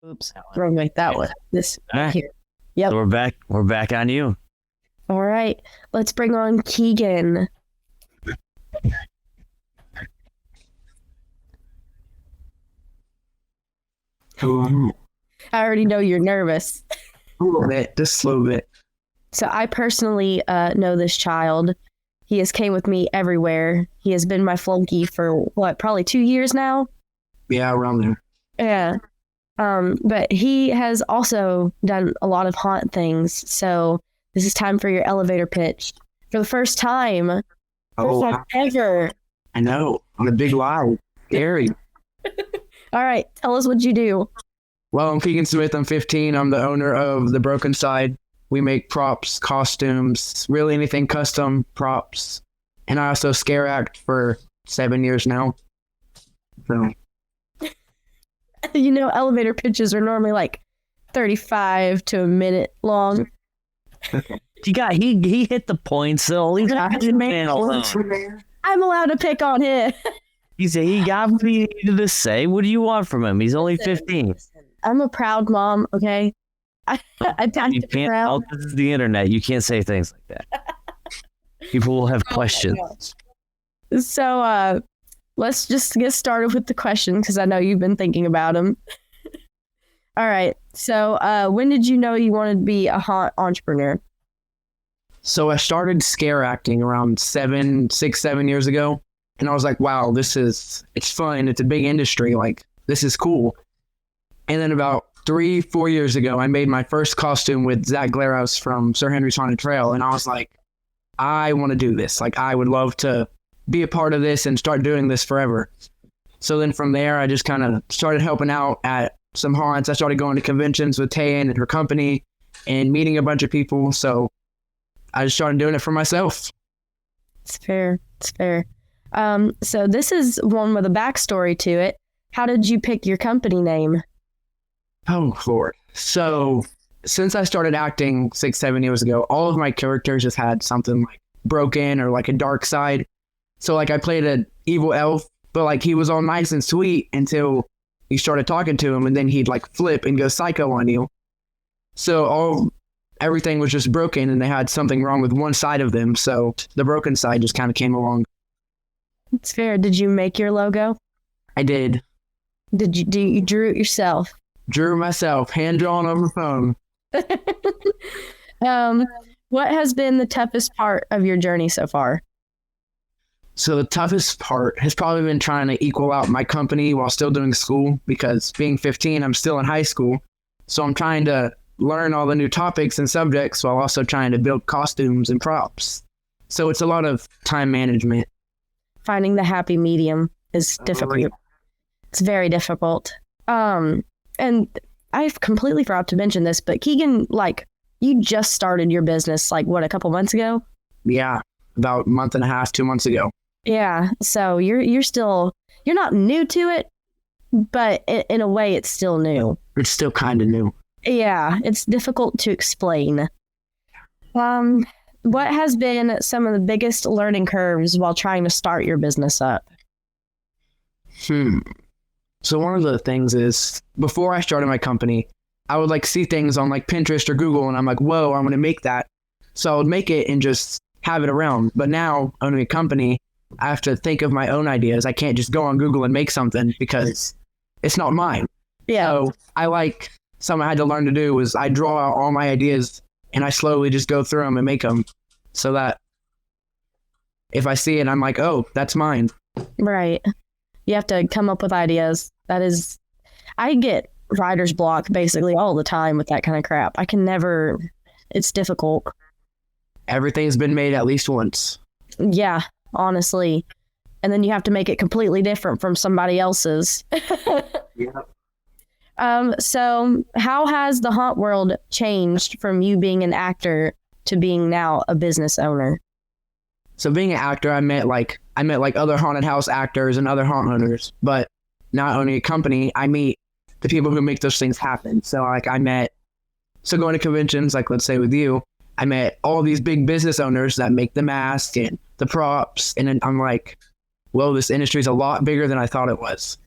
Oops, wrong way. That one. This Ah, here. Yep. So we're back on you. All right. Let's bring on Keegan. Hello. I already know you're nervous. A little bit, just a little bit. So I personally know this child. He has came with me everywhere. He has been my flunky for probably 2 years now. Yeah, around there. Yeah. But he has also done a lot of haunt things. So this is time for your elevator pitch. For the first time, Oh, first time ever. I know. I'm a big loud. Scary. All right. Tell us what you do. Well, I'm Keegan Smith. I'm 15. I'm the owner of The Broken Side. We make props, costumes, really anything custom props. And I also scare act for 7 years now. So, You know, elevator pitches are normally like 35 to a minute long. He hit the points though. Leave that man alone. I'm allowed to pick on him. He got me to say, what do you want from him? He's only 15. I'm a proud mom, okay? I You can't. Oh, this is the internet. You can't say things like that. People will have questions. So let's just get started with the question because I know you've been thinking about them. All right. So when did you know you wanted to be a haunt entrepreneur? so I started scare acting around 7 years ago. And I was like, wow, it's fun. It's a big industry. Like, this is cool. And then about 3-4 years ago, I made my first costume with Zach Glaros from Sir Henry's Haunted Trail. And I was like, I want to do this. Like, I would love to be a part of this and start doing this forever. So then from there, I just kind of started helping out at some haunts. I started going to conventions with Tayen and her company and meeting a bunch of people. So I just started doing it for myself. It's fair. It's fair. So this is one with a backstory to it. How did you pick your company name? Oh, Lord. So since I started acting 6-7 years ago, all of my characters just had something like broken or like a dark side. So like I played an evil elf, but like he was all nice and sweet until you started talking to him and then he'd like flip and go psycho on you. So everything was just broken and they had something wrong with one side of them. So the broken side just kind of came along. It's fair. Did you make your logo? I did. You drew it yourself? Drew myself, hand drawn on the phone. What has been the toughest part of your journey so far? So the toughest part has probably been trying to equal out my company while still doing school, because being 15, I'm still in high school. So I'm trying to learn all the new topics and subjects while also trying to build costumes and props. So it's a lot of time management. Finding the happy medium is difficult. It's very difficult. And I completely forgot to mention this, but Keegan, like, you just started your business, like, what, a couple months ago? Yeah, about a month and a half, 2 months ago. Yeah, so you're not new to it, but in a way, it's still new. It's still kind of new. Yeah, it's difficult to explain. What has been some of the biggest learning curves while trying to start your business up? So one of the things is, before I started my company, I would like see things on like Pinterest or Google and I'm like, whoa, I'm going to make that. So I would make it and just have it around. But now owning a company, I have to think of my own ideas. I can't just go on Google and make something because it's not mine. Yeah. So something I had to learn to do was I draw out all my ideas and I slowly just go through them and make them so that if I see it, I'm like, oh, that's mine. Right. You have to come up with ideas. I get writer's block basically all the time with that kind of crap. It's difficult. Everything's been made at least once. Yeah, honestly. And then you have to make it completely different from somebody else's. Yeah. So how has the haunt world changed from you being an actor to being now a business owner? So being an actor, I met like other haunted house actors and other haunt owners, but not owning a company, I meet the people who make those things happen. So like going to conventions, like let's say with you, I met all these big business owners that make the masks and the props. And then I'm like, well, this industry is a lot bigger than I thought it was.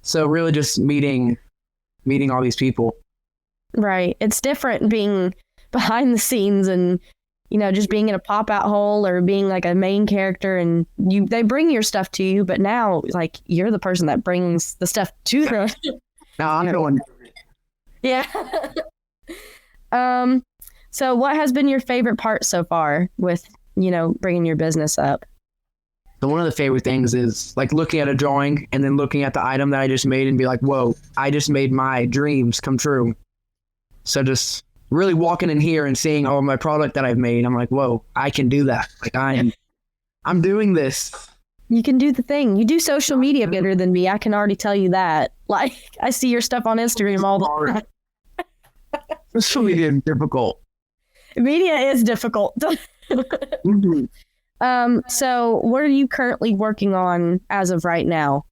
So really just meeting meeting all these people. Right. It's different being behind the scenes and, you know, just being in a pop-out hole or being like a main character, and they bring your stuff to you, but now like you're the person that brings the stuff to them. Now I'm the one. Yeah. So what has been your favorite part so far with, you know, bringing your business up? So one of the favorite things is like looking at a drawing and then looking at the item that I just made and be like, whoa, I just made my dreams come true. So just really walking in here and seeing all my product that I've made, I'm like, whoa, I can do that. Like I'm doing this. You can do the thing. You do social media better than me. I can already tell you that. Like, I see your stuff on Instagram all the time. Social media is difficult. Media is difficult. So what are you currently working on as of right now?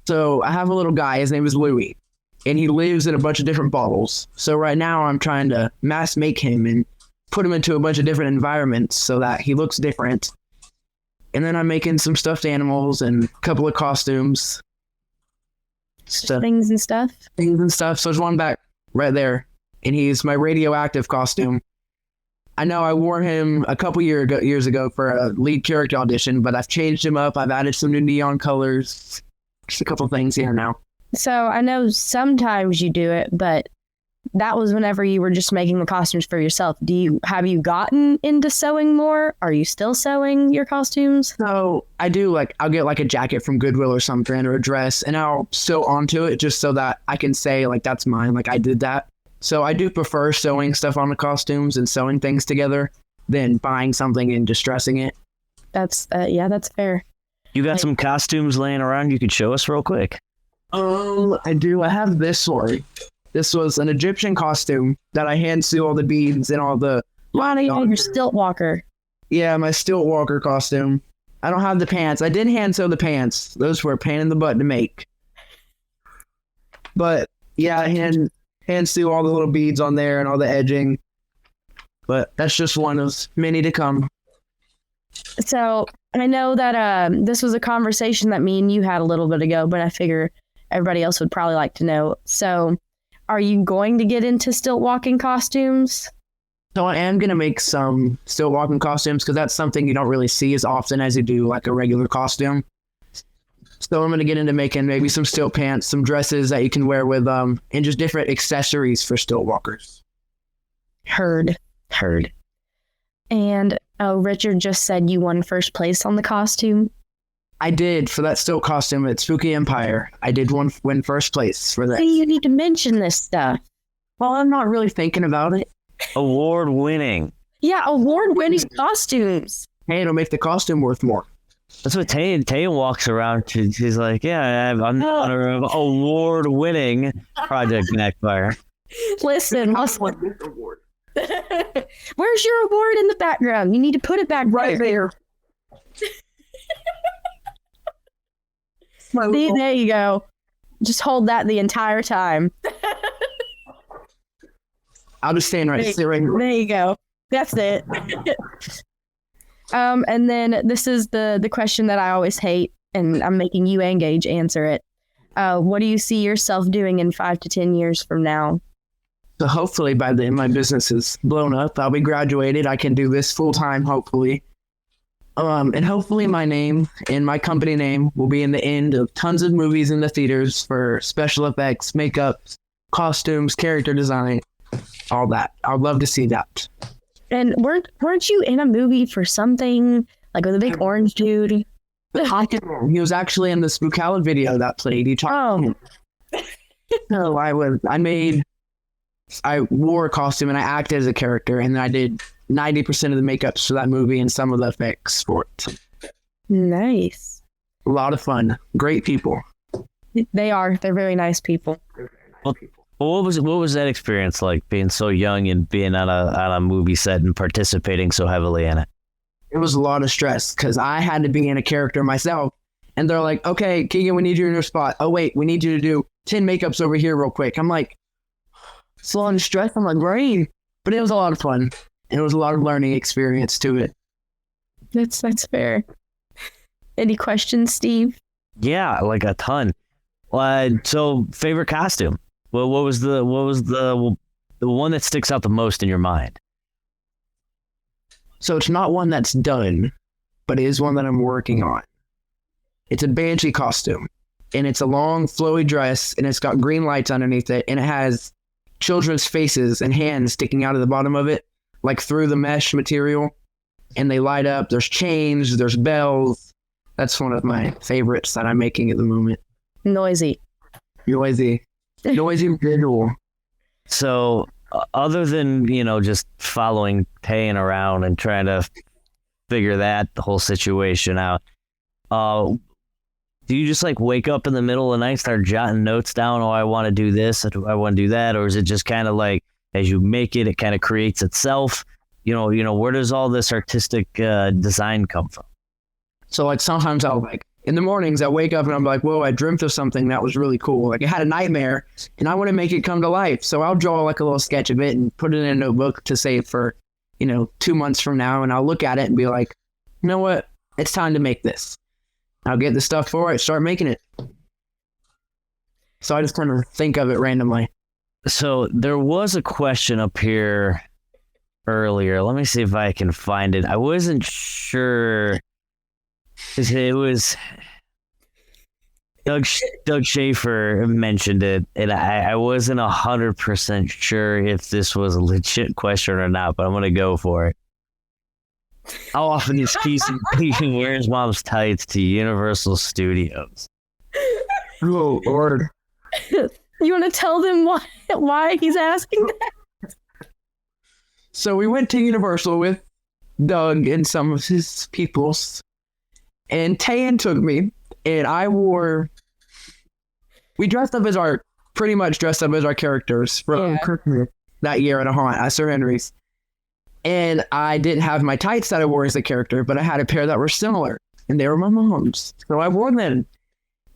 So I have a little guy. His name is Louie, and he lives in a bunch of different bottles. So right now I'm trying to mass make him and put him into a bunch of different environments so that he looks different. And then I'm making some stuffed animals and a couple of costumes. Things and stuff. So there's one back right there, and he's my radioactive costume. I know I wore him a couple years ago for a lead character audition, but I've changed him up. I've added some new neon colors. Just a couple things here now. So I know sometimes you do it, but that was whenever you were just making the costumes for yourself. Have you gotten into sewing more? Are you still sewing your costumes? So I do, like, I'll get like a jacket from Goodwill or something, or a dress, and I'll sew onto it just so that I can say like that's mine, like I did that. So I do prefer sewing stuff on the costumes and sewing things together than buying something and distressing it. That's fair. You got some costumes laying around you could show us real quick? I do. I have this one. This was an Egyptian costume that I hand sew all the beads and all the... Your stilt walker. Yeah, my stilt walker costume. I don't have the pants. I did hand sew the pants. Those were a pain in the butt to make. But yeah, I hand sew all the little beads on there and all the edging. But that's just one of many to come. So I know that this was a conversation that me and you had a little bit ago, but I figure everybody else would probably like to know. So are you going to get into stilt walking costumes? So I am going to make some stilt walking costumes because that's something you don't really see as often as you do like a regular costume. So I'm going to get into making maybe some stilt pants, some dresses that you can wear with and just different accessories for stilt walkers. Heard. And Richard just said you won first place on the costume. I did for that stilt costume at Spooky Empire. I did win first place for that. You need to mention this stuff. Well, I'm not really thinking about it. Award winning. Yeah, award winning costumes. Hey, it'll make the costume worth more. That's what Tayen walks around. She's like, yeah, I'm the honor of award winning Project Backfire. Listen. Where's your award in the background? You need to put it back right there. There you go. Just hold that the entire time. I'll just stand right here. There you go. That's it. And then this is the question that I always hate, and I'm making you and Gage answer it. What do you see yourself doing in 5 to 10 years from now? So hopefully by then my business is blown up. I'll be graduated. I can do this full time, hopefully. And hopefully my name and my company name will be in the end of tons of movies in the theaters for special effects, makeup, costumes, character design, all that. I'd love to see that. And weren't you in a movie for something like with a big orange dude? He was actually in the Spookhalid video that played. He talked. No, I wore a costume and I acted as a character, and then I did 90% of the makeups for that movie and some of the effects for it. Nice. A lot of fun. Great people. They are. They're very nice people. Well, what was that experience like, being so young and being on a movie set and participating so heavily in it? It was a lot of stress because I had to be in a character myself. And they're like, okay, Keegan, we need you in your spot. Oh, wait, we need you to do 10 makeups over here real quick. I'm like, it's a lot of stress. I'm like, brain. But it was a lot of fun. And it was a lot of learning experience to it. That's fair. Any questions, Steve? Yeah, like a ton. So favorite costume? Well, what was the one that sticks out the most in your mind? So it's not one that's done, but it is one that I'm working on. It's a banshee costume, and it's a long flowy dress, and it's got green lights underneath it, and it has children's faces and hands sticking out of the bottom of it, like through the mesh material, and they light up. There's chains, there's bells. That's one of my favorites that I'm making at the moment. Noisy visual. So other than, just following Tayen around and trying to figure the whole situation out, do you just like wake up in the middle of the night, start jotting notes down? Oh, I want to do this. I want to do that. Or is it just kind of like as you make it, it kind of creates itself? Where does all this artistic design come from? So like sometimes I'll in the mornings I wake up and I'm like, whoa, I dreamt of something that was really cool. Like I had a nightmare and I want to make it come to life. So I'll draw like a little sketch of it and put it in a notebook to save for, 2 months from now. And I'll look at it and be like, you know what? It's time to make this. I'll get the stuff for it, start making it. So I just kind of think of it randomly. So there was a question up here earlier. Let me see if I can find it. I wasn't sure. It was Doug Schaefer mentioned it, and I wasn't 100% sure if this was a legit question or not, but I'm going to go for it. How often is Keegan wears mom's tights to Universal Studios? Oh, Lord. You want to tell them why he's asking that? So we went to Universal with Doug and some of his peoples. And Tayen took me, and we pretty much dressed up as our characters from Recruitment that year at a haunt at Sir Henry's. And I didn't have my tights that I wore as the character, but I had a pair that were similar, and they were my mom's. So I wore them.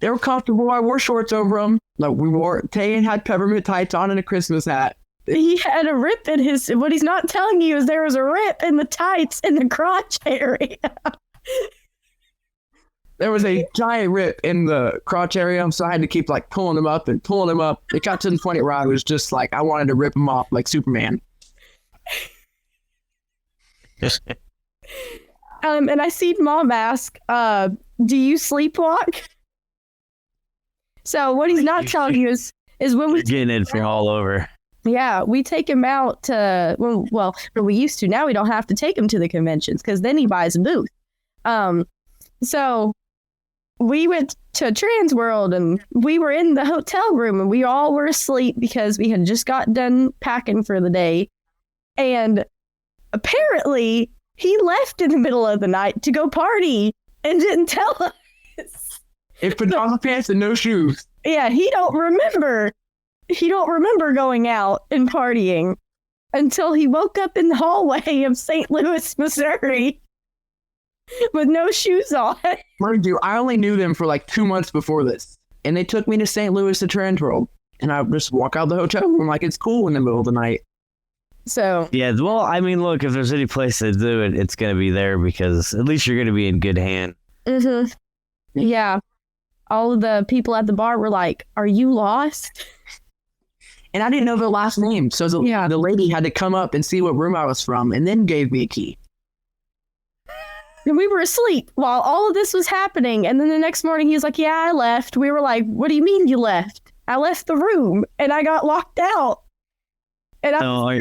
They were comfortable. I wore shorts over them. Tayen had peppermint tights on and a Christmas hat. He had a rip in what he's not telling you is there was a rip in the tights in the crotch area. There was a giant rip in the crotch area, so I had to keep pulling them up. It got to the point where I was just I wanted to rip them off like Superman. And I seen Mom ask, do you sleepwalk? So what he's not telling you is when we getting it from all over. Yeah, we take him out to when we used to. Now we don't have to take him to the conventions because then he buys a booth. So we went to Trans World and we were in the hotel room and we all were asleep because we had just got done packing for the day. And apparently he left in the middle of the night to go party and didn't tell us. In pajama pants and no shoes. Yeah, he don't remember going out and partying until he woke up in the hallway of St. Louis, Missouri with no shoes on. Mind you, I only knew them for 2 months before this. And they took me to St. Louis to Trans World. And I just walk out the hotel room like it's cool in the middle of the night. So yeah, well, I mean, look, if there's any place to do it, it's going to be there because at least you're going to be in good hand. Mm-hmm. Yeah. All of the people at the bar were like, are you lost? And I didn't know their last name. So the lady had to come up and see what room I was from and then gave me a key. And we were asleep while all of this was happening. And then the next morning he was like, yeah, I left. We were like, what do you mean you left? I left the room and I got locked out. And are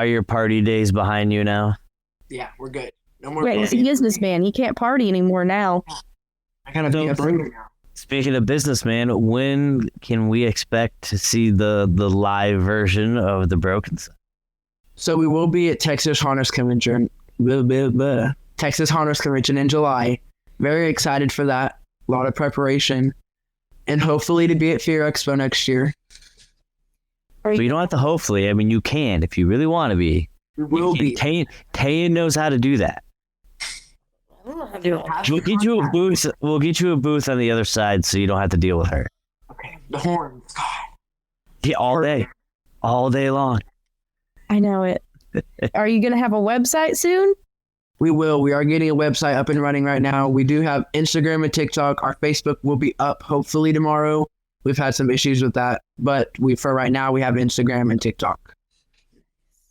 your party days behind you now? Yeah, we're good. No more. Wait, he's a businessman. He can't party anymore now. I gotta be a broker now. Speaking of businessman, when can we expect to see the live version of the Broken Son? So we will be at Texas Hunters Convention. Texas Hunters Convention in July. Very excited for that. A lot of preparation. And hopefully to be at Fear Expo next year. So you don't have to hopefully. I mean, you can if you really want to be. We will be. Tayen knows how to do that. We'll get you a booth. We'll get you a booth on the other side so you don't have to deal with her. Okay. The horns. Yeah, all day long. I know it. Are you going to have a website soon? We will. We are getting a website up and running right now. We do have Instagram and TikTok. Our Facebook will be up hopefully tomorrow. We've had some issues with that, but for right now, we have Instagram and TikTok.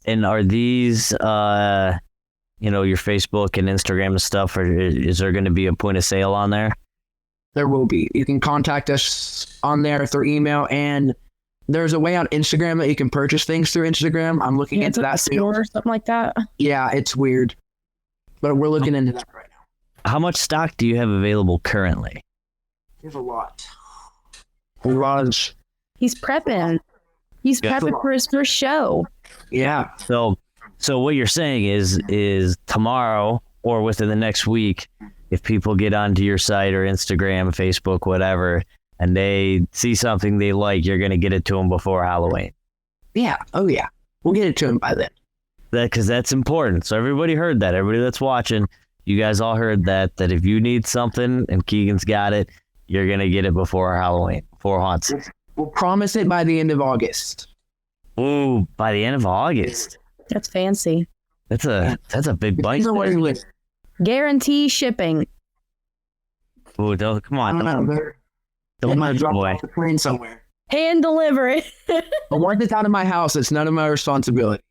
And are these, your Facebook and Instagram and stuff, or is there going to be a point of sale on there? There will be. You can contact us on there through email, and there's a way on Instagram that you can purchase things through Instagram. I'm looking into that store or something like that. Yeah, it's weird, but we're looking into that right now. How much stock do you have available currently? We have a lot. Large. He's prepping. He's prepping for his first show. Yeah. So what you're saying is tomorrow or within the next week, if people get onto your site or Instagram, Facebook, whatever, and they see something they like, you're going to get it to them before Halloween. Yeah. Oh, yeah. We'll get it to them by then. Because that's important. So everybody heard that. Everybody that's watching, you guys all heard that if you need something and Keegan's got it, you're going to get it before Halloween, before haunts. We'll promise it by the end of August. Ooh, by the end of August. That's fancy. That's a big bite. Guarantee shipping. Ooh, come on. Don't drop it off the plane somewhere. Hand delivery. But once it's out of my house, it's none of my responsibility.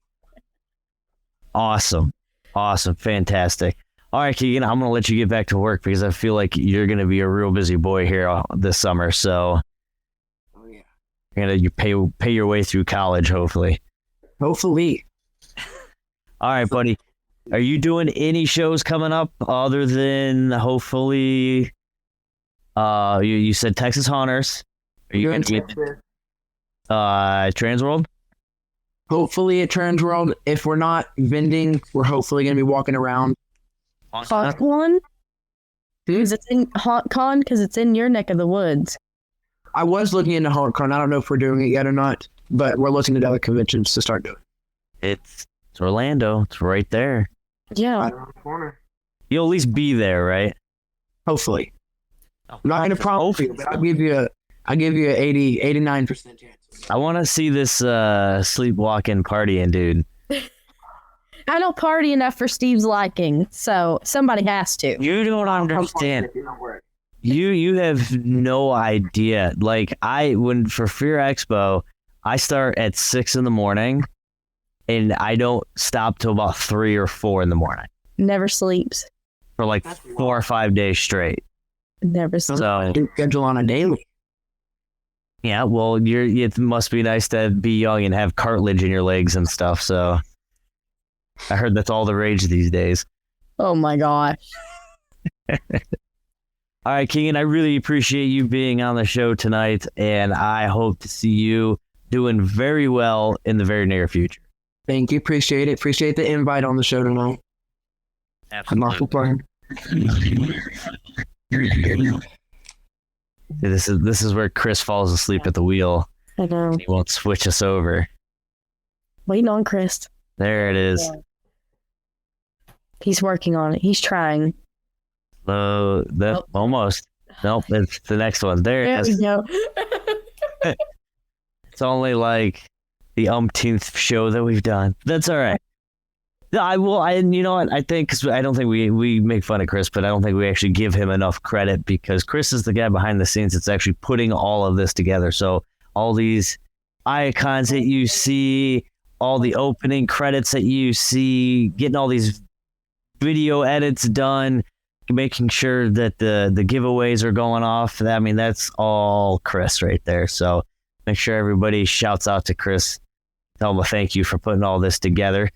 Awesome. Fantastic. All right, Keegan, I'm going to let you get back to work because I feel like you're going to be a real busy boy here this summer. So you pay your way through college, hopefully. Hopefully. All right, buddy. Are you doing any shows coming up other than hopefully you said Texas Hunters? Are you going to be Transworld? Hopefully at Transworld. If we're not vending, we're hopefully going to be walking around. HauntCon? Because it's in HauntCon because it's in your neck of the woods. I was looking into HauntCon. I don't know if we're doing it yet or not, but we're looking at other conventions to start doing. It's Orlando. It's right there. Yeah. Right around the corner. You'll at least be there, right? Hopefully. I'm not going to promise you, but I'll give you a 89% chance. I want to see this sleepwalking partying dude. I don't party enough for Steve's liking, so somebody has to. You don't understand. You have no idea. Like for Fear Expo, I start at 6 a.m. and I don't stop till about 3 or 4 in the morning. Never sleeps. For like 4 or 5 days straight. Never sleeps. So schedule on a daily. Yeah, well, it must be nice to be young and have cartilage in your legs and stuff. So I heard that's all the rage these days. Oh my gosh. All right, Keegan, I really appreciate you being on the show tonight, and I hope to see you doing very well in the very near future. Thank you. Appreciate it. Appreciate the invite on the show tonight. Absolutely. This is where Chris falls asleep at the wheel. I know. He won't switch us over. Waiting on Chris. There it is. Yeah. He's working on it. He's trying. Almost. Nope, it's the next one. There it is. There we go. It's only like the umpteenth show that we've done. That's all right. You know what? I think, because I don't think we make fun of Chris, but I don't think we actually give him enough credit because Chris is the guy behind the scenes that's actually putting all of this together. So all these icons that you see, all the opening credits that you see, getting all these video edits done, making sure that the giveaways are going off. I mean, that's all Chris right there. So make sure everybody shouts out to Chris. Tell him a thank you for putting all this together.